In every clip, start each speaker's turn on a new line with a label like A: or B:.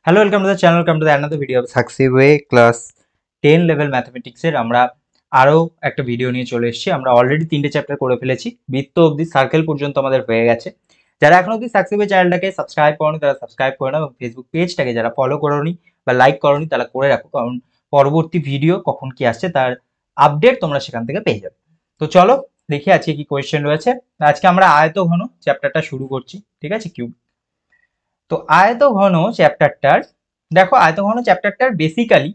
A: Hello, welcome to the channel, welcome to the another video of Successway class 10 level ম্যাথমেটিক্সের আমরা আরও একটা video নিয়ে চলে এসেছি। আমরা অলরেডি 3টে চ্যাপ্টার করে ফেলেছি, বৃত্ত অবধি সার্কেল পর্যন্ত আমাদের হয়ে গেছে। যারা এখনো অবধি সাকসিওয়ে চ্যানেলটাকে সাবস্ক্রাইব করোনি তারা সাবস্ক্রাইব করে নাও, এবং ফেসবুক পেজটাকে যারা ফলো করোনি বা লাইক করোনি তারা করে রাখো, কারণ পরবর্তী ভিডিও কখন কি আসছে তার আপডেট তোমরা সেখান থেকে পেয়ে যাবে। তো চলো দেখি আজকে কি কোয়েশ্চেন রয়েছে। আজকে আমরা আয়তঘন চ্যাপ্টারটা শুরু করছি, ঠিক আছে? কিউব। তো আয়তঘন চ্যাপ্টারটার দেখো, আয়তঘন চ্যাপ্টারটার বেসিক্যালি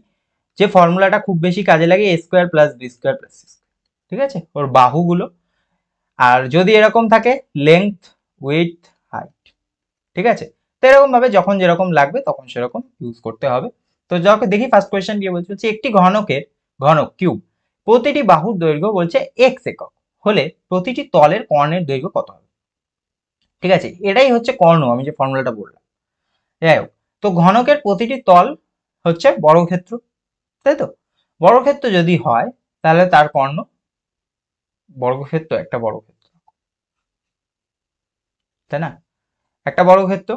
A: যে ফর্মুলাটা খুব বেশি কাজে লাগে, A square plus B square plus C square, ঠিক আছে, ওর বাহুগুলো। আর যদি এরকম থাকে লেংথ, উইডথ, হাইট, ঠিক আছে। তো এরকম ভাবে যখন যেরকম লাগবে তখন সেরকম ইউজ করতে হবে। তো যখন দেখি ফার্স্ট কোয়েশ্চেন দিয়ে বলছে একটি ঘনক কিউব প্রতিটি বাহুর দৈর্ঘ্য বলছে এক্স একক হলে প্রতিটি তলের কর্ণের দৈর্ঘ্য কত হবে? ঠিক আছে, এটাই হচ্ছে কর্ণ, আমি যে ফর্মুলাটা বললাম। যাই হোক, তো ঘনকের প্রতিটি তল হচ্ছে বর্গক্ষেত্র, তাই তো? বর্গক্ষেত্র যদি হয় তাহলে তার কর্ণ বর্গক্ষেত্র, একটা বর্গক্ষেত্র, তাই না? একটা বর্গক্ষেত্র,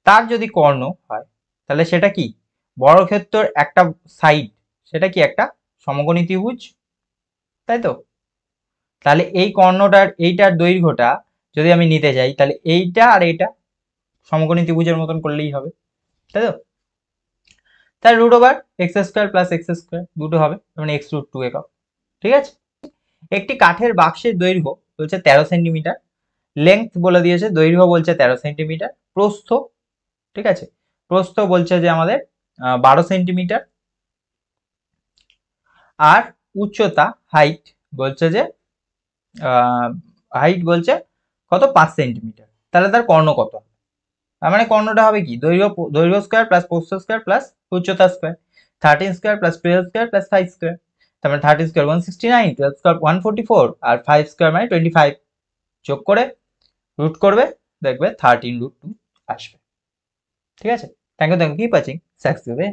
A: তার যদি কর্ণ হয় তাহলে সেটা কি? বর্গক্ষেত্রের একটা সাইড, সেটা কি একটা সমকোণী ত্রিভুজ, তাই তো? তাহলে এই কর্ণটার এইটার দৈর্ঘ্যটা যদি আমি নিতে যাই তাহলে এইটা আর এইটা সমকোণী ত্রিভুজের মতন করলেই হবে, তাই তো? তাহলে root over x square plus x square দুটো হবে, মানে এক্স রুট 2 একক, ঠিক আছে। একটি কাঠের বাক্সের দৈর্ঘ্য বলছে 13 সেন্টিমিটার, লেংথ বলে দিয়েছে, দৈর্ঘ্য বলছে 13 সেন্টিমিটার, প্রস্থ, ঠিক আছে, প্রস্থ বলছে যে আমাদের 12 সেন্টিমিটার, আর উচ্চতা হাইট বলছে যে হাইট বলছে কত, 5 সেন্টিমিটার। তাহলে তার কর্ণ কত হবে? তার মানে কর্ণটা হবে কি, দৈর্ঘ্য স্কোয়ার প্লাস প্রস্থ স্কোয়ার প্লাস উচ্চতা square, 13 square plus 12 square plus 5 square. তার মানে 13 স্কোয়ার 169, 12 স্কোয়ার 144, আর 5 স্কোয়ার মানে 25। যোগ করে রুট করবে, দেখবে 13 √2 আসবে, ঠিক আছে। Thank you, keep watching সাকসিওয়ে।